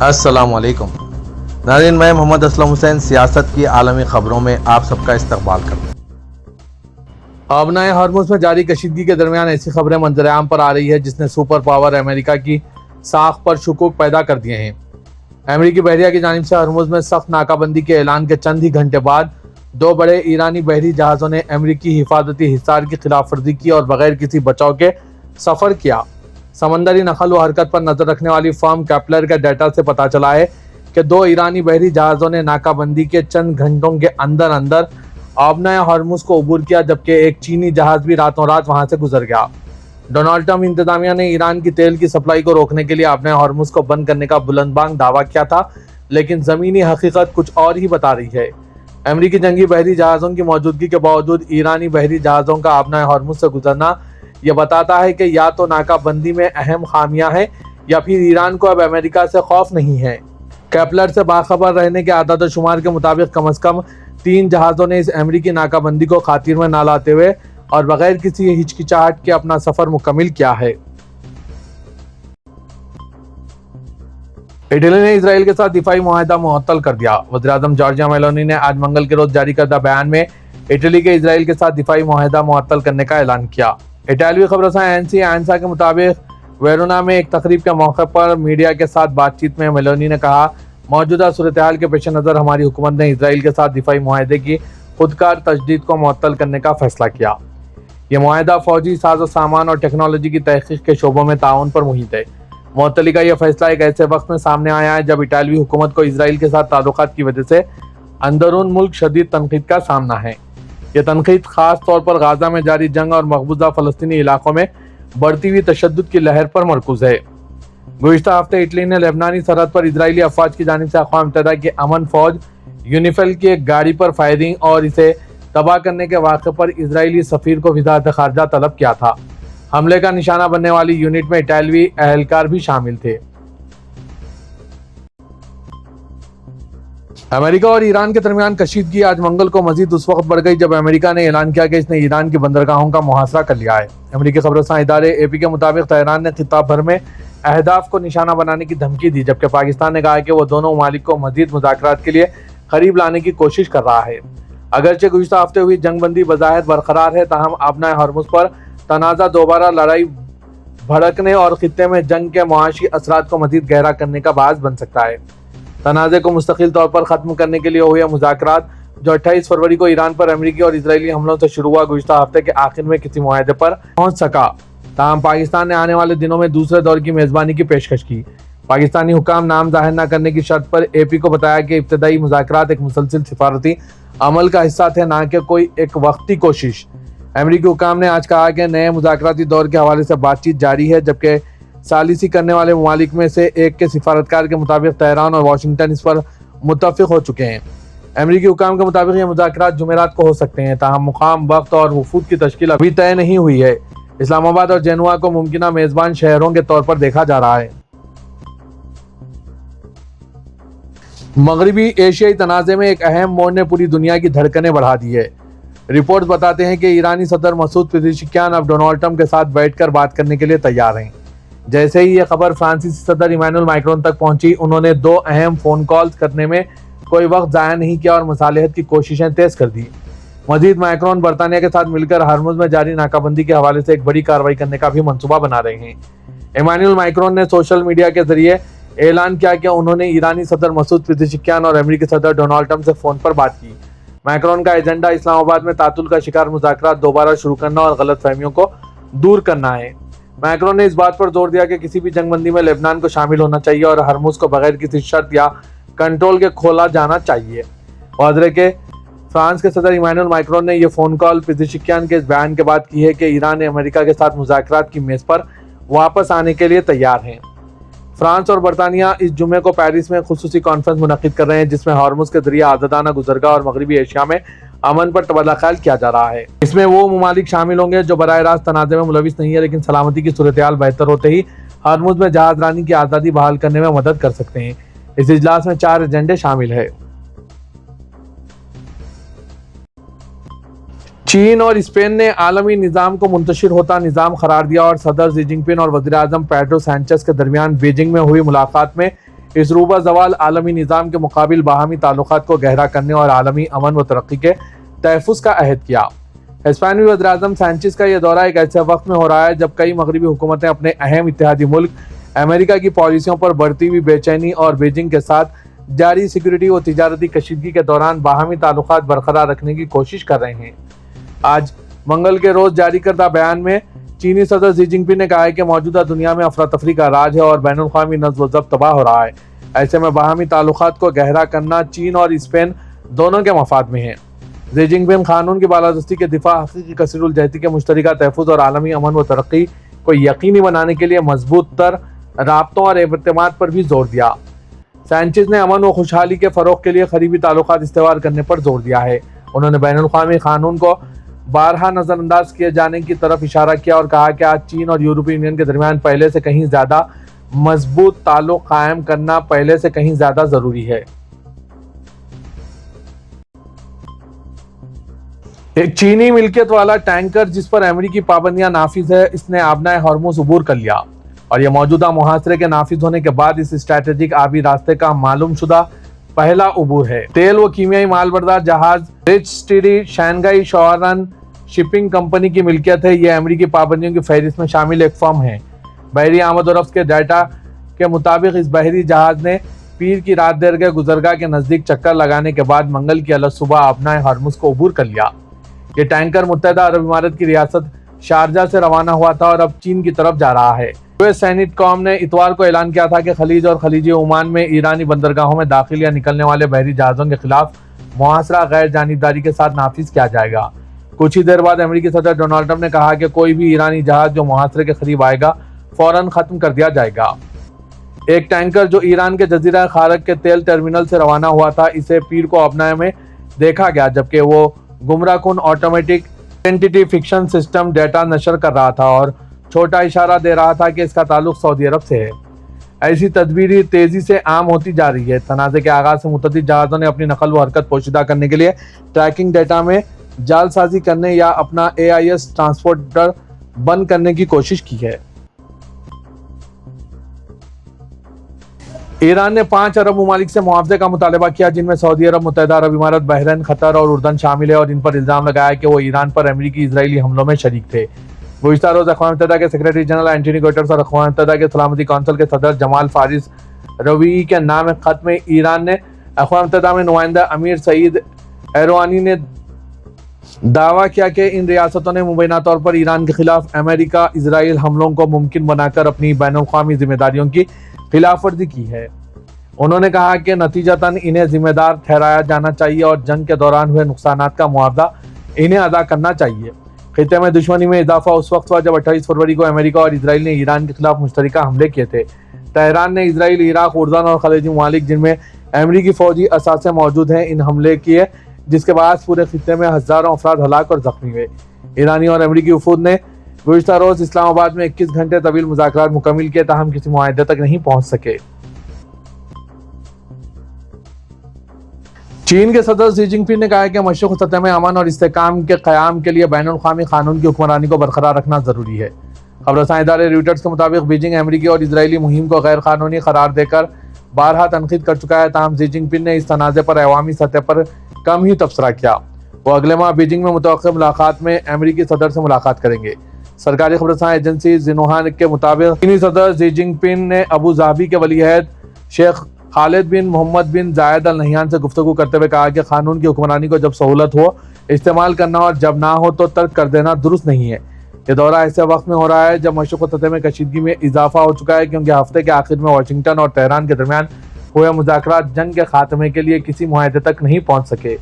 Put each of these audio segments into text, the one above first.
अस्सलाम वालेकुम नाज़रीन, मैं मोहम्मद असलम हुसैन सियासत की आलमी खबरों में आप सबका इस्तकबाल करता हूँ। आबनाए हॉर्मुज़ में जारी कशीदगी के दरमियान ऐसी खबरें मंजर-ए-आम पर आ रही है जिसने सुपर पावर अमेरिका की साख पर शुकूक पैदा कर दिए हैं। अमेरिकी बहरिया की जानिब से हॉर्मुज़ में सख्त नाकाबंदी के ऐलान के चंद ही घंटे बाद दो बड़े ईरानी बहरी जहाज़ों ने अमेरिकी हिफाजती हिसार की खिलाफ वर्जी की और बगैर किसी बचाव के सफ़र किया। समंदरी नकल व हरकत पर नजर रखने वाली फर्म केपलर के डाटा से पता चला है कि दो ईरानी बहरी जहाज़ों ने नाकाबंदी के चंद घंटों के अंदर अंदर आबनाए हॉर्मुज़ को अबूर किया, जबकि एक चीनी जहाज़ भी रातों रात वहां से गुजर गया। डोनाल्ड ट्रंप इंतजामिया ने ईरान की तेल की सप्लाई को रोकने के लिए आबनाए हॉर्मुज़ को बंद करने का बुलंदबांग दावा किया था, लेकिन ज़मीनी हकीकत कुछ और ही बता रही है। अमेरिकी जंगी बहरी जहाज़ों की मौजूदगी के बावजूद ईरानी बहरी जहाज़ों का आबनाए हॉर्मुज़ से गुजरना यह बताता है कि या तो नाकाबंदी में अहम खामियां हैं या फिर ईरान को अब अमेरिका से खौफ नहीं है। केपलर से बाखबर रहने के आदाद शुमार के मुताबिक कम से कम 3 जहाज़ों ने इस अमेरिकी नाकाबंदी को खातिर में ना लाते हुए और बगैर किसी हिचकिचाहट के अपना सफर मुकम्मिल किया है। इटली ने इसराइल के साथ दिफाई मुआहदा मुअत्तल कर दिया। वज़ीर-ए-आज़म जॉर्जिया मेलोनी ने आज मंगल के रोज जारी करदा बयान में इटली के इसराइल के साथ दिफाई मुआहदा मुअत्तल करने का ऐलान किया। इटालवी खबरसां एनसी आयंसा के मुताबिक वेरोना में एक तकरीब के मौके पर मीडिया के साथ बातचीत में मेलोनी ने कहा, मौजूदा सूरत-ए-हाल के पेश नज़र हमारी हुकूमत ने इसराइल के साथ दिफाई मुआहदे की खुदकार तजदीद को मुअत्तल करने का फैसला किया। यह मुआहदा फौजी साजो सामान और टेक्नोलॉजी की तहकीक के शोबों में ताउन पर मुहित है। मुअत्तली का यह फैसला एक ऐसे वक्त में सामने आया है जब इटालवी हुकूमत को इसराइल के साथ ताल्लुकात की वजह से अंदरून मुल्क शदीद तनकीद का सामना है। यह तनकीद खास तौर पर गाजा में जारी जंग और मकबूजा फलस्तीनी इलाकों में बढ़ती हुई तशद्दुद की लहर पर मरकूज है। गुज़िश्ता हफ्ते इटली ने लेबनानी सरहद पर इजरायली अफवाज की जानिब से अक़वाम मुत्तहिदा की अमन फौज यूनिफिल की एक गाड़ी पर फायरिंग और इसे तबाह करने के वाक़े पर इजरायली सफ़ीर को वज़ारत ख़ारजा तलब किया था। हमले का निशाना बनने वाली यूनिट में इटालवी अहलकार भी शामिल थे। अमेरिका और ईरान के दरमियान कशीदगी आज मंगल को मजीद उस वक्त बढ़ गई जब अमेरिका ने ऐलान किया कि इसने ईरान की बंदरगाहों का मुहासरा कर लिया है। अमेरिकी खबरसां इदारे एपी के मुताबिक तेहरान ने खिताब भर में अहदाफ को निशाना बनाने की धमकी दी, जबकि पाकिस्तान ने कहा कि वो दोनों ममालिक को मजीद मुज़ाकरात के लिए करीब लाने की कोशिश कर रहा है। अगरचे गुज़िश्ता हफ्ते हुई जंगबंदी बज़ाहिर बरकरार है, ताहम आबनाए हॉर्मुज़ पर तनाज़ा दोबारा लड़ाई भड़कने और खित्ते में जंग के मुआशी असरात को मजीद गहरा करने का बायस बन सकता है। तनाज़े को मुस्तकिल तौर पर ख़त्म करने के लिए हुए मुज़ाकरात जो 28 फरवरी को ईरान पर अमेरिकी और इजरायली हमलों से शुरू हुआ, गुज़िश्ता हफ्ते के आखिर में किसी मुआहदे पर पहुंच सका। ताहम पाकिस्तान ने आने वाले दिनों में दूसरे दौर की मेज़बानी की पेशकश की। पाकिस्तानी हुकाम नाम जाहिर न करने की शर्त पर एपी को बताया कि इब्तदाई मुज़ाकरात एक मुसलसिल सिफारती अमल का हिस्सा थे, न कि कोई एक वक्ती कोशिश। अमेरिकी हुकाम ने आज कहा कि नए मुज़ाकराती दौर के हवाले से बातचीत जारी है, जबकि सालिसी करने वाले ममालिक में से एक के सिफारतकार के मुताबिक तेहरान और वाशिंगटन इस पर मुत्तफिक हो चुके हैं। अमेरिकी हुकाम के मुताबिक ये मुज़ाकरात जुमेरात को हो सकते हैं, ताहम मुकाम, वक्त और वफूद की तश्कील अभी तय नहीं हुई है। इस्लामाबाद और जेनुआ को मुमकिना मेज़बान शहरों के तौर पर देखा जा रहा है। मगरबी एशियाई तनाज़े में एक अहम मोड़ ने पूरी दुनिया की धड़कनें बढ़ा दी है। रिपोर्ट्स बताते हैं कि ईरानी सदर मसूद पेज़ेश्कियान अब डोनाल्ड ट्रंप के साथ बैठकर बात करने के लिए तैयार हैं। जैसे ही यह खबर फ्रांसीसी सदर इमैनुअल मैक्रोन तक पहुंची, उन्होंने 2 अहम फ़ोन कॉल्स करने में कोई वक्त ज़ाया नहीं किया और मुसालहत की कोशिशें तेज़ कर दी। मजीद मैक्रोन बरतानिया के साथ मिलकर हॉर्मुज़ में जारी नाकाबंदी के हवाले से एक बड़ी कार्रवाई करने का भी मंसूबा बना रहे हैं। इमैनुअल मैक्रोन ने सोशल मीडिया के जरिए ऐलान किया कि उन्होंने ईरानी सदर मसूद पेज़ेश्कियान और अमेरिकी सदर डोनाल्ड ट्रंप से फ़ोन पर बात की। मैक्रोन का एजेंडा इस्लामाबाद में तातुल का शिकार मुज़ाकरात दोबारा शुरू करना और गलतफहमियों को दूर करना है। मैक्रोन ने इस बात पर जोर दिया कि किसी भी जंगबंदी में लेबनान को शामिल होना चाहिए और हॉर्मुज़ को बगैर किसी शर्त या कंट्रोल के खोला जाना चाहिए। वाज़ेह के फ्रांस के सदर इमैनुअल मैक्रोन ने यह फ़ोन कॉल पेज़ेश्कियान के इस बयान के बाद की है कि ईरान अमेरिका के साथ मुज़ाकरात की मेज़ पर वापस आने के लिए तैयार हैं। फ्रांस और बरतानिया इस जुमे को पेरिस में खुसूसी कॉन्फ्रेंस मुनक़िद कर रहे हैं, जिसमें हॉर्मुज़ के जरिए आज़ादाना गुज़रगाह और मगरबी एशिया में अमन पर तबादला ख्याल किया जा रहा है। इसमें वो ममालिक शामिल होंगे जो बराह रास्त तनाज़े में मुलविस नहीं है, लेकिन सलामती की सूरत-ए-हाल बेहतर होते ही हॉर्मुज़ में जहाज़ रानी की आज़ादी बहाल करने में मदद कर सकते हैं। इस इजलास में 4 एजेंडे शामिल है। चीन और स्पेन ने आलमी निज़ाम को मुंतशिर होता निज़ाम करार दिया और सदर शी जिनपिंग और वज़ीर-ए-आज़म पेड्रो सैंचेज़ के दरमियान बीजिंग में हुई मुलाकात में اس روبہ زوال عالمی نظام کے مقابل باہمی تعلقات کو گہرا کرنے اور عالمی امن و ترقی کے تحفظ کا عہد کیا۔ ہسپانوی وزیر اعظم سانچیز کا یہ دورہ ایک ایسے وقت میں ہو رہا ہے جب کئی مغربی حکومتیں اپنے اہم اتحادی ملک امریکہ کی پالیسیوں پر بڑھتی ہوئی بے چینی اور بیجنگ کے ساتھ جاری سیکورٹی و تجارتی کشیدگی کے دوران باہمی تعلقات برقرار رکھنے کی کوشش کر رہے ہیں۔ آج منگل کے روز جاری کردہ بیان میں چینی صدر شی جن پنگ نے کہا ہے کہ موجودہ دنیا میں افراتفری کا راج ہے اور بین الاقوامی نظم و ضبط تباہ ہو رہا ہے۔ ایسے میں باہمی تعلقات کو گہرا کرنا چین اور اسپین دونوں کے مفاد میں ہے۔ شی جن پنگ قانون کی بالادستی کے دفاع، حقیقی کثیر الجہتی کے مشترکہ تحفظ اور عالمی امن و ترقی کو یقینی بنانے کے لیے مضبوط تر رابطوں اور اعتماد پر بھی زور دیا۔ سانچیز نے امن و خوشحالی کے فروغ کے لیے قریبی تعلقات استوار کرنے پر زور دیا ہے۔ انہوں نے بین الاقوامی قانون کو بارہا نظر انداز کیے جانے کی طرف اشارہ کیا اور کہا کہ آج چین اور یورپی یونین کے درمیان پہلے سے کہیں زیادہ مضبوط تعلق قائم کرنا پہلے سے کہیں زیادہ ضروری ہے۔ ایک چینی ملکیت والا ٹینکر جس پر امریکی پابندیاں نافذ ہے، اس نے آبنائے ہرمز عبور کر لیا اور یہ موجودہ محاصرے کے نافذ ہونے کے بعد اس اسٹریٹجک آبی راستے کا معلوم شدہ پہلا عبور ہے۔ تیل و کیمیائی مال بردار جہاز رچ اسٹیڈی شانگھائی شوارن شپنگ کمپنی کی ملکیت ہے۔ یہ امریکی پابندیوں کی فہرست میں شامل ایک فرم ہے۔ بحری آمد و رفت کے ڈیٹا کے مطابق اس بحری جہاز نے پیر کی رات دیر کے گزرگاہ کے نزدیک چکر لگانے کے بعد منگل کی الگ صبح آبنائے ہرمز کو عبور کر لیا۔ یہ ٹینکر متحدہ عرب امارات کی ریاست شارجہ سے روانہ ہوا تھا اور اب چین کی طرف جا رہا ہے۔ سینٹ کام نے اتوار کو اعلان کیا تھا کہ خلیج اور خلیج عمان میں ایرانی بندرگاہوں میں داخل یا نکلنے والے بحری جہازوں کے خلاف محاصرہ غیر جانبداری کے ساتھ نافذ کیا جائے گا۔ کچھ ہی دیر بعد امریکی صدر ڈونلڈ ٹرمپ نے کہا کہ کوئی بھی ایرانی جہاز جو محاصرے کے قریب آئے گا فوراً ختم کر دیا جائے گا۔ ایک ٹینکر جو ایران کے جزیرہ خارق کے تیل ٹرمینل سے روانہ ہوا تھا، اسے پیر کو آبنائے میں دیکھا گیا جبکہ وہ گمراہ کن آٹومیٹک آئیڈینٹیفیکیشن سسٹم ڈیٹا نشر کر رہا تھا اور چھوٹا اشارہ دے رہا تھا کہ اس کا تعلق سعودی عرب سے ہے۔ ایسی تدبیریں تیزی سے عام ہوتی جا رہی ہے۔ تنازع کے آغاز سے متعدد جہازوں نے اپنی نقل و حرکت پوشیدہ کرنے کے لیے ٹریکنگ ڈیٹا میں جعل سازی کرنے یا اپنا AIS ٹرانسپورٹر بند کرنے کی کوشش کی ہے۔ ایران نے 5 عرب ممالک سے معاوضے کا مطالبہ کیا جن میں سعودی عرب، متحدہ عرب امارات، بحرین، قطر اور اردن شامل ہے اور ان پر الزام لگایا کہ وہ ایران پر امریکی اسرائیلی حملوں میں شریک تھے۔ گزشتہ روز اقوام متحدہ کے سیکریٹری جنرل اینٹونی گوٹرس اور اقوام متحدہ کے سلامتی کونسل کے صدر جمال فارس روی کے نام ایک خط میں ایران نے اقوام متحدہ میں نمائندہ امیر سعید ایروانی نے دعویٰ کیا کہ ان ریاستوں نے مبینہ طور پر ایران کے خلاف امریکہ اسرائیل حملوں کو ممکن بنا کر اپنی بین الاقوامی ذمہ داریوں کی خلاف ورزی کی ہے۔ انہوں نے کہا کہ نتیجتاً انہیں ذمہ دار ٹھہرایا جانا چاہیے اور جنگ کے دوران ہوئے نقصانات کا معاوضہ انہیں ادا کرنا چاہیے۔ خطے میں دشمنی میں اضافہ اس وقت ہوا جب 28 فروری کو امریکہ اور اسرائیل نے ایران کے خلاف مشترکہ حملے کیے تھے۔ تہران نے اسرائیل، عراق، اردن اور خلیجی ممالک جن میں امریکی فوجی اثاثے موجود ہیں ان حملے کیے جس کے باعث پورے خطے میں ہزاروں افراد ہلاک اور زخمی ہوئے۔ ایرانی اور امریکی وفود نے گزشتہ روز اسلام آباد میں 21 گھنٹے طویل مذاکرات مکمل کیے تاہم کسی معاہدے تک نہیں پہنچ سکے۔ چین کے صدر شی جن پنگ نے کہا ہے کہ مشرق خطے میں امن اور استحکام کے قیام کے لیے بین الاقوامی قانون کی حکمرانی کو برقرار رکھنا ضروری ہے۔ خبر رساں ادارے رویٹرز کے مطابق بیجنگ امریکی اور اسرائیلی مہم کو غیر قانونی قرار دے کر بارہا تنقید کر چکا ہے تاہم شی جن پنگ نے اس تنازع پر عوامی سطح پر کم ہی تبصرہ کیا۔ وہ اگلے ماہ بیجنگ میں متوقع ملاقات میں امریکی صدر سے ملاقات کریں گے۔ سرکاری خبر رساں ایجنسی زنہوا کے مطابق چینی صدر شی جن پنگ نے ابو ظہبی کے ولی عہد شیخ خالد بن محمد بن زاید ال نہیان سے گفتگو کرتے ہوئے کہا کہ قانون کی حکمرانی کو جب سہولت ہو استعمال کرنا اور جب نہ ہو تو ترک کر دینا درست نہیں ہے۔ یہ دورہ ایسے وقت میں ہو رہا ہے جب مشرق خطے میں کشیدگی میں اضافہ ہو چکا ہے کیونکہ ہفتے کے آخر میں واشنگٹن اور تہران کے درمیان ہوئے مذاکرات جنگ کے خاتمے کے لیے کسی معاہدے تک نہیں پہنچ سکے۔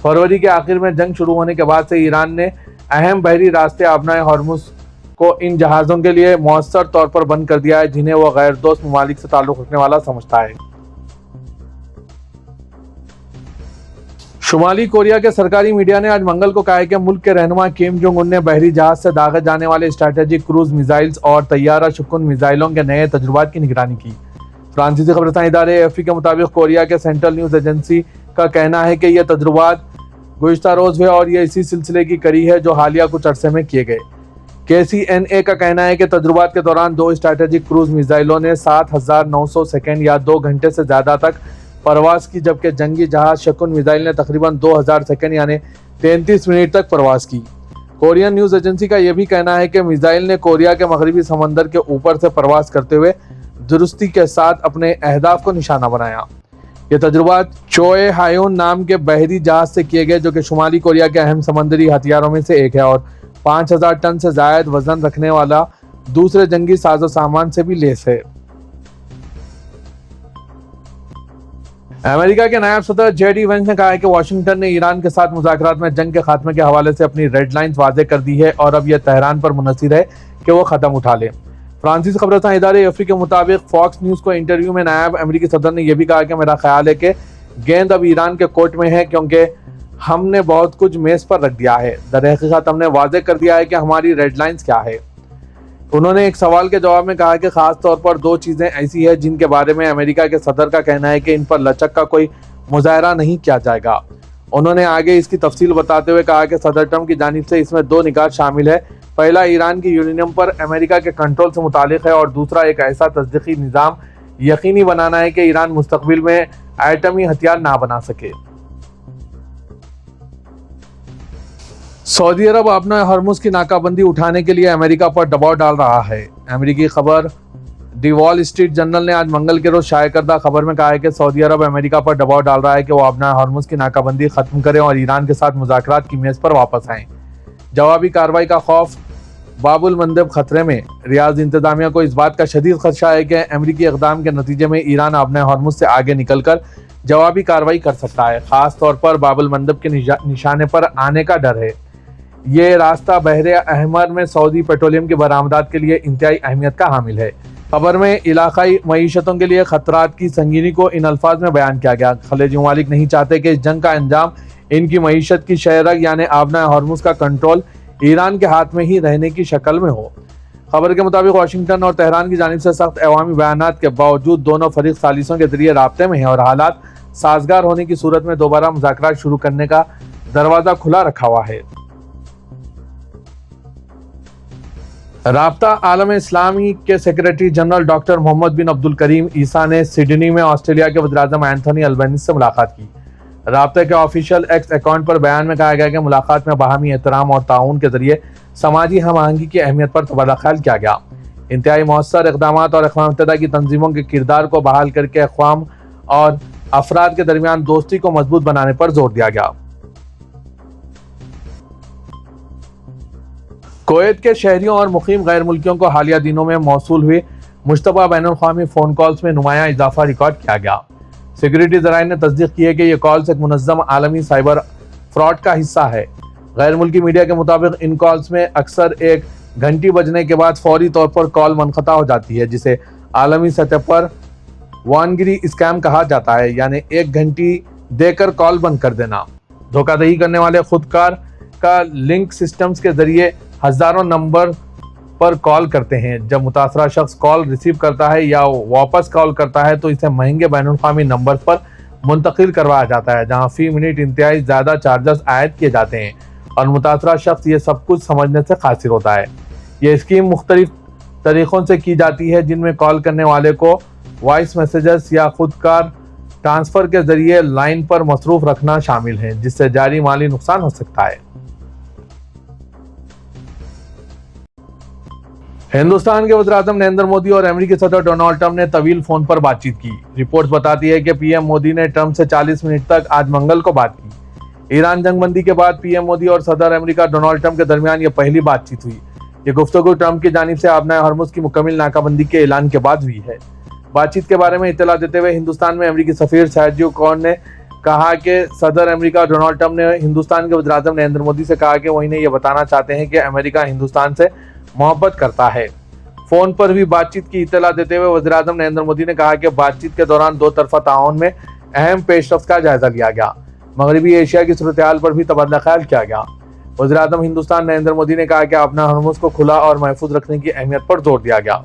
فروری کے آخر میں جنگ شروع ہونے کے بعد سے ایران نے اہم بحری راستے آبنائے ہرمز کو ان جہازوں کے لیے مؤثر طور پر بند کر دیا ہے جنہیں وہ غیر دوست ممالک سے تعلق رکھنے والا سمجھتا ہے۔ شمالی کوریا کے سرکاری میڈیا نے آج منگل کو کہا ہے کہ ملک کے رہنما کیم جونگ ان نے بحری جہاز سے داغے جانے والے اسٹریٹجک کروز میزائلز اور طیارہ شکن میزائلوں کے نئے تجربات کی نگرانی کی۔ فرانسیسی خبر رساں ادارے AFP کے مطابق کوریا کے سینٹرل نیوز ایجنسی کا کہنا ہے کہ یہ تجربات گزشتہ روز ہوئے اور یہ اسی سلسلے کی کڑی ہے جو حالیہ کچھ عرصے میں کیے گئے۔ KCNA का कहना है कि तजुर्बात के दौरान 2 स्ट्रैटेजिक क्रूज मिसाइलों ने 7,900 सेकेंड या 2 घंटे से ज़्यादा तक परवास की, जबकि जंगी जहाज शकुन मिसाइल ने तकरीबन 2,000 सेकेंड यानी 33 मिनट तक परवास की। कोरियन न्यूज़ एजेंसी का यह भी कहना है कि मिसाइल ने कोरिया के मगरबी समंदर के ऊपर से परवास करते हुए दुरुस्ती के साथ अपने अहदाफ को निशाना बनाया। ये तजुर्बात चोए हायोन नाम के बहरी जहाज से किए गए, जो कि शुमाली कोरिया के अहम समंदरी हथियारों में से एक है और 5,000 टन से जायद वजन रखने वाला दूसरे जंगी साजो सामान से भी लेस है। अमेरिका के नायब सदर JD वेंस ने कहा है कि वाशिंगटन ने ईरान के साथ मुज़ाकरात में जंग के खात्मे के हवाले से अपनी रेड लाइन्स वाज़े कर दी है और अब यह तेहरान पर मुनहसर है कि वो कदम उठा ले। फ्रांसीसी खबरसां इदारे AFP के मुताबिक फॉक्स न्यूज़ को इंटरव्यू में नायब अमेरिकी सदर ने यह भी कहा कि मेरा ख्याल है कि गेंद अब ईरान के कोर्ट में है, क्योंकि हमने बहुत कुछ मेज पर रख दिया है। दरहकीकत हमने वाज़े कर दिया है कि हमारी रेड लाइन्स क्या है। उन्होंने एक सवाल के जवाब में कहा कि खास तौर पर 2 चीज़ें ऐसी हैं जिनके बारे में अमेरिका के सदर का कहना है कि इन पर लचक का कोई मुजाहरा नहीं किया जाएगा। उन्होंने आगे इसकी तफसील बताते हुए कहा कि सदर ट्रंप की जानिब से इसमें 2 निकात शामिल है। पहला ईरान की यूरेनियम पर अमेरिका के कंट्रोल से मुतालिक है और दूसरा एक ऐसा तस्दीकी निज़ाम यकीनी बनाना है कि ईरान मुस्तकबिल में एटमी हथियार ना बना सके। सऊदी अरब अपना हॉर्मुज़ की नाकाबंदी उठाने के लिए अमेरिका पर दबाव डाल रहा है। अमेरिकी खबर दी वॉल स्ट्रीट जर्नल ने आज मंगल के रोज शाया करदा खबर में कहा है कि सऊदी अरब अमेरिका पर दबाव डाल रहा है कि वो अपना हॉर्मुज़ की नाकाबंदी खत्म करें और ईरान के साथ मुज़ाकरात की मेज़ पर वापस आएं। जवाबी कार्रवाई का खौफ बाबुल मंदब खतरे में। रियाद इंतजामिया को इस बात का शदीद खदशा है कि अमेरिकी इक़दाम के नतीजे में ईरान अपने हॉर्मुज़ से आगे निकलकर जवाबी कार्रवाई कर सकता है। खास तौर पर बाबुल मंदब के निशाने पर आने का डर है। ये रास्ता बहरे अहमर में सऊदी पेट्रोलियम की बरामदात के लिए इंतहाई अहमियत का हामिल है। खबर में इलाकाई मईशतों के लिए खतरात की संगीनी को इन अल्फाज में बयान किया गया। खलीजी ममालिक नहीं चाहते कि इस जंग का अंजाम इनकी मईशत की शहरग यानी आबना हॉर्मुज़ का कंट्रोल ईरान के हाथ में ही रहने की शक्ल में हो। खबर के मुताबिक वाशिंगटन और तेहरान की जानिब से सख्त अवामी बयानात के बावजूद दोनों फरीक सालिसों के जरिए राब्ते में हैं और हालात साजगार होने की सूरत में दोबारा मुज़ाकरात शुरू करने का दरवाज़ा खुला रखा हुआ है। राब्ता आलम इस्लामी के सेक्रेटरी जनरल डॉक्टर मोहम्मद बिन अब्दुल करीम ईसा ने सिडनी में ऑस्ट्रेलिया के वज़ीर-ए-आज़म एंथनी अल्बनीज़ से मुलाकात की। राब्ते के ऑफिशियल एक्स अकाउंट पर बयान में कहा गया कि मुलाकात में बाहमी एहतराम और ताउन के जरिए समाजी हम आहंगी की अहमियत पर तबादला ख्याल किया गया। इंतहाई मौसर इक़दाम और अक़वाम मुत्तहिदा की तंजीमों के किरदार को बहाल करके अक़वाम और अफराद के दरमियान दोस्ती को मजबूत बनाने पर जोर दिया गया। कुवैत के शहरियों और मुकीम गैर मुल्कियों को हालिया दिनों में मौसूल हुए मुश्तबा बैनुल-अक़वामी फ़ोन कॉल्स में नुमायां इजाफा रिकॉर्ड किया गया। सिक्योरिटी ज़राए ने तस्दीक की है कि ये कॉल्स एक मुनज़्ज़म आलमी साइबर फ्रॉड का हिस्सा है। गैर मुल्की मीडिया के मुताबिक इन कॉल्स में अक्सर एक घंटी बजने के बाद फौरी तौर पर कॉल मुनक़ता हो जाती है, जिसे आलमी सतह पर वानगिरी स्कैम कहा जाता है, यानी एक घंटी देकर कॉल बंद कर देना। धोखाधड़ी करने वाले खुदकार का लिंक सिस्टम्स के जरिए हज़ारों नंबर पर कॉल करते हैं। जब मुतासरा शख्स कॉल रिसीव करता है या वापस कॉल करता है तो इसे महंगे बैनुल-अक़वामी नंबर पर मुंतकिल करवाया जाता है, जहां फी मिनट इंतहाई ज़्यादा चार्जेस आयद किए जाते हैं और मुतासरा शख्स ये सब कुछ समझने से कासिर होता है। ये स्कीम मुख्तलिफ तरीक़ों से की जाती है, जिनमें कॉल करने वाले को वॉइस मैसेजेस या खुदकार ट्रांसफ़र के ज़रिए लाइन पर मसरूफ़ रखना शामिल है, जिससे जारी माली नुकसान हो सकता है। हिंदुस्तान के वज़ीर-ए-आज़म नरेंद्र मोदी और अमेरिकी सदर डोनाल्ड ट्रंप ने तवील फोन पर बातचीत की। रिपोर्ट्स बताती है कि पीएम मोदी ने ट्रंप से 40 मिनट तक आज मंगल को बात की। ईरान जंगबंदी के बाद पीएम मोदी और सदर अमेरिका डोनाल्ड ट्रंप के दरमियान यह पहली बातचीत हुई। ये गुफ्तगू ट्रंप की जानिब से आबना हॉर्मुज़ की मुकम्मल नाकाबंदी के ऐलान के बाद हुई है। बातचीत के बारे में इत्तला देते हुए हिंदुस्तान में अमेरिकी सफीर सर्जियो कॉर्न ने कहा कि सदर अमेरिका डोनाल्ड ट्रंप ने हिंदुस्तान के वज़ीर-ए-आज़म नरेंद्र मोदी से कहा कि वो इन्हें यह बताना चाहते हैं कि अमेरिका हिंदुस्तान से मोहब्बत करता है। फोन पर भी बातचीत की इत्तला देते हुए वज़ीर-ए-आज़म नरेंद्र मोदी ने कहा कि बातचीत के दौरान दो तरफा ताउन में अहम पेशरफ्त का जायजा लिया गया। मगरबी एशिया की सूरत हाल पर भी तबादला ख्याल किया गया। वज़ीर-ए-आज़म हिंदुस्तान नरेंद्र मोदी ने कहा कि अपना हॉर्मुज़ को खुला और महफूज रखने की अहमियत पर जोर दिया गया।